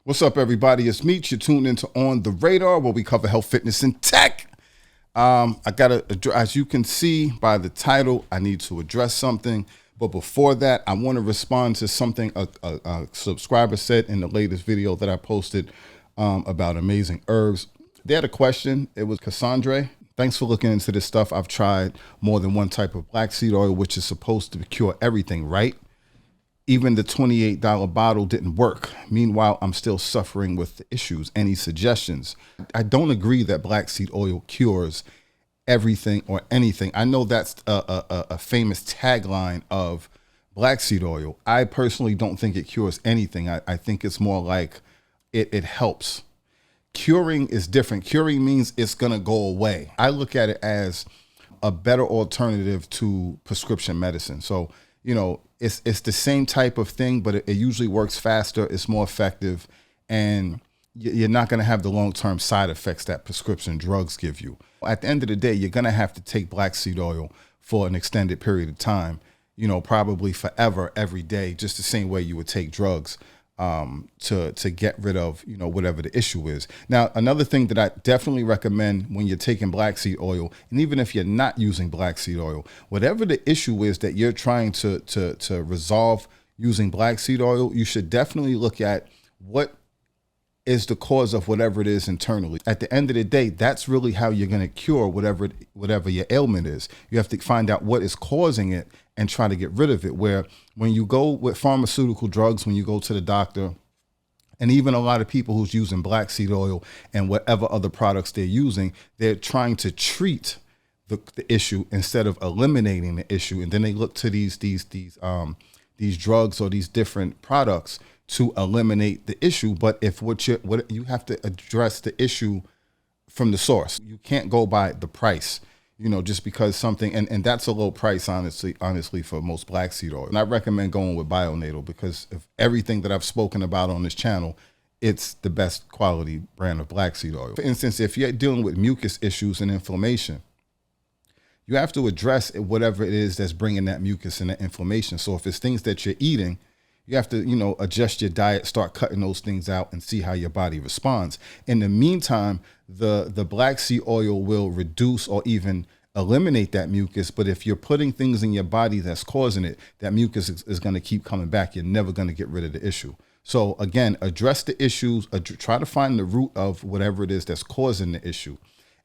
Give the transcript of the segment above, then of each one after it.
What's up, everybody? It's Meech. You're tuned into On the Radar, where we cover health, fitness, and tech. I gotta address, as you can see by the title, I need to address something. But before that, I want to respond to something a subscriber said in the latest video that I posted about amazing herbs. They had a question. It was Cassandra. Thanks for looking into this stuff. I've tried more than one type of black seed oil, which is supposed to cure everything, right? Even the $28 bottle didn't work. Meanwhile, I'm still suffering with the issues. Any suggestions? I don't agree that black seed oil cures everything or anything. I know that's a famous tagline of black seed oil. I personally don't think it cures anything. I think it's more like it helps. Curing is different. Curing means it's going to go away. I look at it as a better alternative to prescription medicine. So, you know, it's the same type of thing, but it usually works faster. It's more effective, and you're not going to have the long-term side effects that prescription drugs give you. At the end of the day, you're going to have to take black seed oil for an extended period of time, you know, probably forever, every day, just the same way you would take drugs to get rid of, you know, whatever the issue is. Now, another thing that I definitely recommend when you're taking black seed oil, and even if you're not using black seed oil, whatever the issue is that you're trying to resolve using black seed oil, you should definitely look at what is the cause of whatever it is internally. At the end of the day, that's really how you're going to cure whatever your ailment is. You have to find out what is causing it and try to get rid of it. Where when you go with pharmaceutical drugs, when you go to the doctor, and even a lot of people who's using black seed oil and whatever other products they're using, they're trying to treat the issue instead of eliminating the issue. And then they look to these drugs or these different products to eliminate the issue. But if what you have to address the issue from the source. You can't go by the price, you know, just because something, and that's a low price, honestly, for most black seed oil. And I recommend going with Bionatal because of everything that I've spoken about on this channel, it's the best quality brand of black seed oil. For instance, if you're dealing with mucus issues and inflammation, you have to address whatever it is that's bringing that mucus and that inflammation. So if it's things that you're eating, you have to, you know, adjust your diet, start cutting those things out and see how your body responds. In the meantime, the black seed oil will reduce or even eliminate that mucus. But if you're putting things in your body that's causing it, that mucus is going to keep coming back. You're never going to get rid of the issue. So again, address the issues, try to find the root of whatever it is that's causing the issue.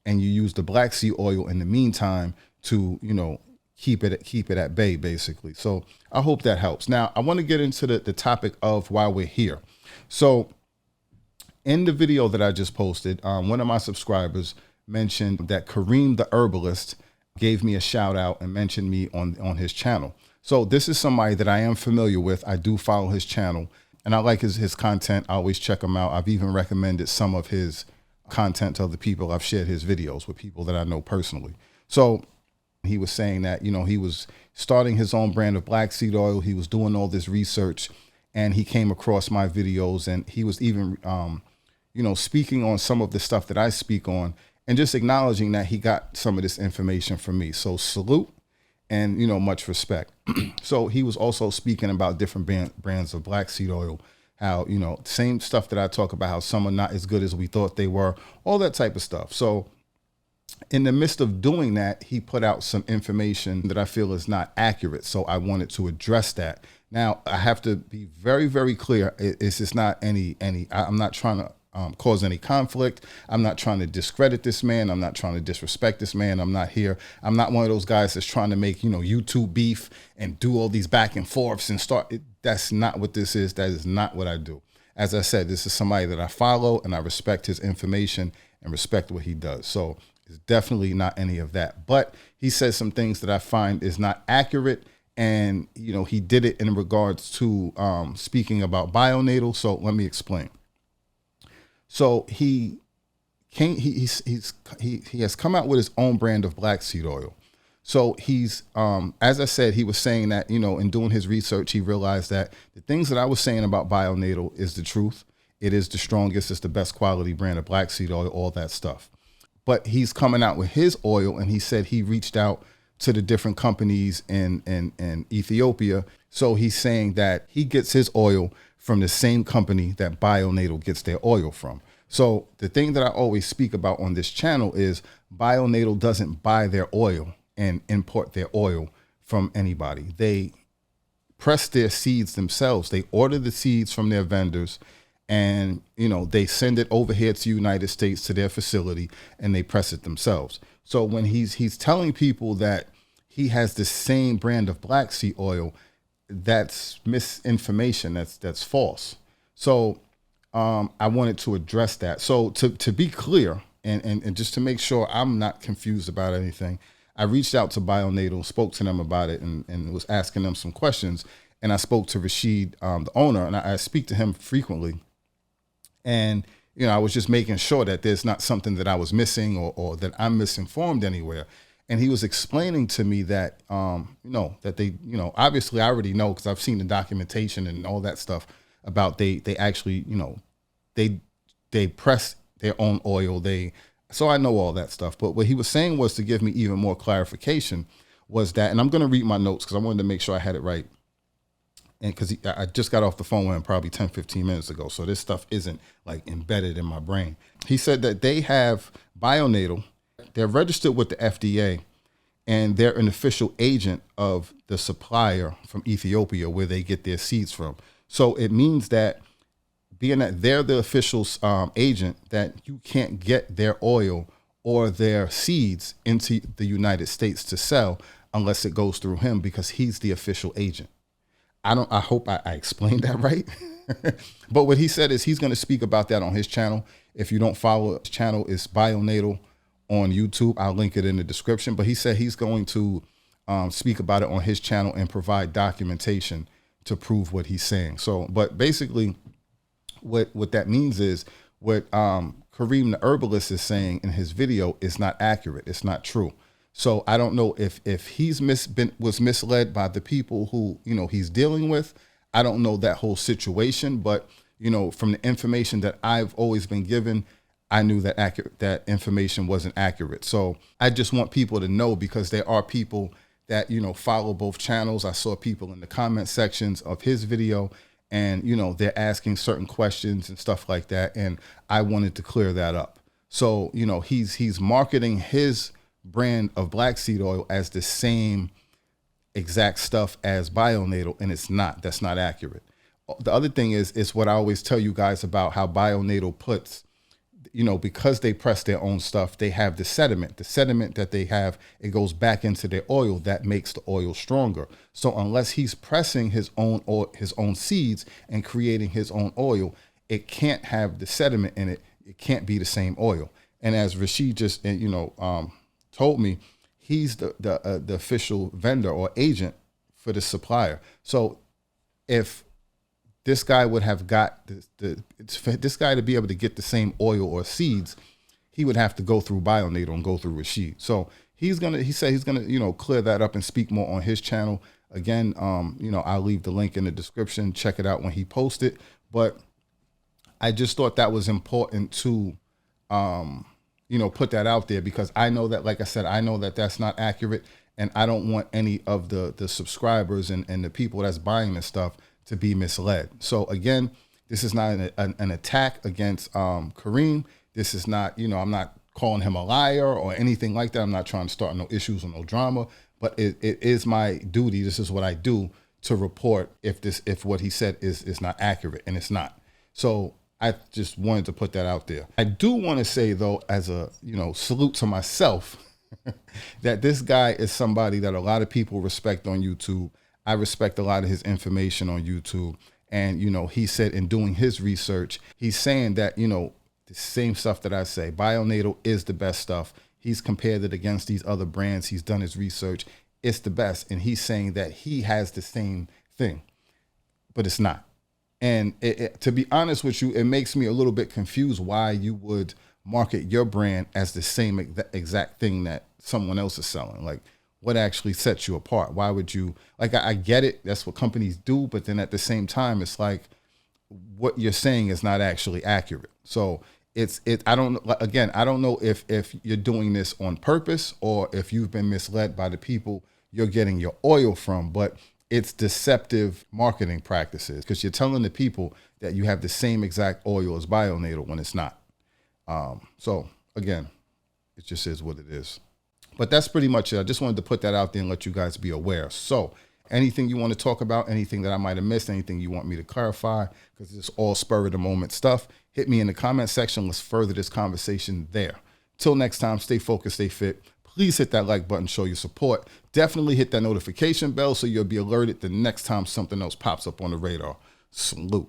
And you use the black seed oil in the meantime to, you know, keep it at bay, basically. So I hope that helps. Now, I want to get into the topic of why we're here. So in the video that I just posted, one of my subscribers mentioned that Kareem the Herbalist gave me a shout out and mentioned me on his channel. So this is somebody that I am familiar with. I do follow his channel and I like his content. I always check him out. I've even recommended some of his content to other people. I've shared his videos with people that I know personally. So he was saying that, you know, he was starting his own brand of black seed oil. He was doing all this research and he came across my videos, and he was even, you know, speaking on some of the stuff that I speak on and just acknowledging that he got some of this information from me. So salute and, you know, much respect. So he was also speaking about different brands of black seed oil, how, you know, same stuff that I talk about, how some are not as good as we thought they were, all that type of stuff. So in the midst of doing that, he put out some information that I feel is not accurate. So I wanted to address that. Now, I have to be very, very clear. It's just not I'm not trying to cause any conflict. I'm not trying to discredit this man. I'm not trying to disrespect this man. I'm not one of those guys that's trying to make, you know, YouTube beef and do all these back and forths and that's not what this is. That is not what I do. As I said, this is somebody that I follow and I respect his information and respect what he does. So it's definitely not any of that. But he says some things that I find is not accurate. And, you know, he did it in regards to speaking about Bionatal. So let me explain. So he has come out with his own brand of black seed oil. So he's, as I said, he was saying that, you know, in doing his research, he realized that the things that I was saying about Bionatal is the truth. It is the strongest. It's the best quality brand of black seed oil, all that stuff. But he's coming out with his oil, and he said he reached out to the different companies in Ethiopia. So he's saying that he gets his oil from the same company that Bionatal gets their oil from. So the thing that I always speak about on this channel is Bionatal doesn't buy their oil and import their oil from anybody. They press their seeds themselves. They order the seeds from their vendors, and they send it over here to the United States to their facility, and they press it themselves. So when he's telling people that he has the same brand of black seed oil, that's misinformation. That's false. So I wanted to address that. So to be clear, and just to make sure I'm not confused about anything, I reached out to Bionatal, spoke to them about it, and was asking them some questions. And I spoke to Rashid, the owner, and I speak to him frequently. And I was just making sure that there's not something that I was missing or that I'm misinformed anywhere. And he was explaining to me that, that they, obviously I already know because I've seen the documentation and all that stuff about they actually, they press their own oil. So I know all that stuff. But what he was saying was to give me even more clarification was that, and I'm going to read my notes because I wanted to make sure I had it right. And because I just got off the phone with him probably 10, 15 minutes ago. So this stuff isn't like embedded in my brain. He said that they have Bionatal. They're registered with the FDA, and they're an official agent of the supplier from Ethiopia where they get their seeds from. So it means that being that they're the official agent, that you can't get their oil or their seeds into the United States to sell unless it goes through him, because he's the official agent. I hope I explained that right. But what he said is he's going to speak about that on his channel. If you don't follow his channel, it's Bionatal on YouTube. I'll link it in the description. But he said he's going to speak about it on his channel and provide documentation to prove what he's saying. So, but basically what that means is what Kareem the herbalist is saying in his video is not accurate. It's not true. So I don't know if he's was misled by the people who he's dealing with. I don't know that whole situation, but from the information that I've always been given, I knew that that information wasn't accurate. So I just want people to know, because there are people that follow both channels. I saw people in the comment sections of his video, and they're asking certain questions and stuff like that, and I wanted to clear that up. So he's marketing his brand of black seed oil as the same exact stuff as Bionatal, and it's not. That's not accurate. The other thing is what I always tell you guys about how Bionatal puts, because they press their own stuff, they have the sediment that they have, it goes back into their oil. That makes the oil stronger. So unless he's pressing his own seeds and creating his own oil, it can't have the sediment in it. It can't be the same oil. And as Rashid just told me, he's the official vendor or agent for the supplier. So if this guy would have got this guy to be able to get the same oil or seeds, he would have to go through Bionatal and go through Rashid. So he said he's gonna clear that up and speak more on his channel. Again, I'll leave the link in the description. Check it out when he posts it. But I just thought that was important to put that out there, because I know that, like I said, I know that that's not accurate, and I don't want any of the subscribers and the people that's buying this stuff to be misled. So again, this is not an attack against Kareem. This is not, I'm not calling him a liar or anything like that. I'm not trying to start no issues or no drama, but it is my duty. This is what I do, to report if what he said is not accurate, and it's not. So I just wanted to put that out there. I do want to say, though, as a salute to myself, that this guy is somebody that a lot of people respect on YouTube. I respect a lot of his information on YouTube. And, he said in doing his research, he's saying that, the same stuff that I say, Bionatal is the best stuff. He's compared it against these other brands. He's done his research. It's the best. And he's saying that he has the same thing, but it's not. And to be honest with you, it makes me a little bit confused why you would market your brand as the same exact thing that someone else is selling. Like, what actually sets you apart? Why would you, I get it. That's what companies do. But then at the same time, it's like what you're saying is not actually accurate. So I don't know if you're doing this on purpose or if you've been misled by the people you're getting your oil from. But it's deceptive marketing practices because you're telling the people that you have the same exact oil as Bionatal when it's not. So again, it just is what it is. But that's pretty much it. I just wanted to put that out there and let you guys be aware. So anything you want to talk about, anything that I might have missed, anything you want me to clarify, because it's all spur of the moment stuff, hit me in the comment section. Let's further this conversation there. Till next time, stay focused, stay fit. Please hit that like button, show your support. Definitely hit that notification bell so you'll be alerted the next time something else pops up on the radar. Salute.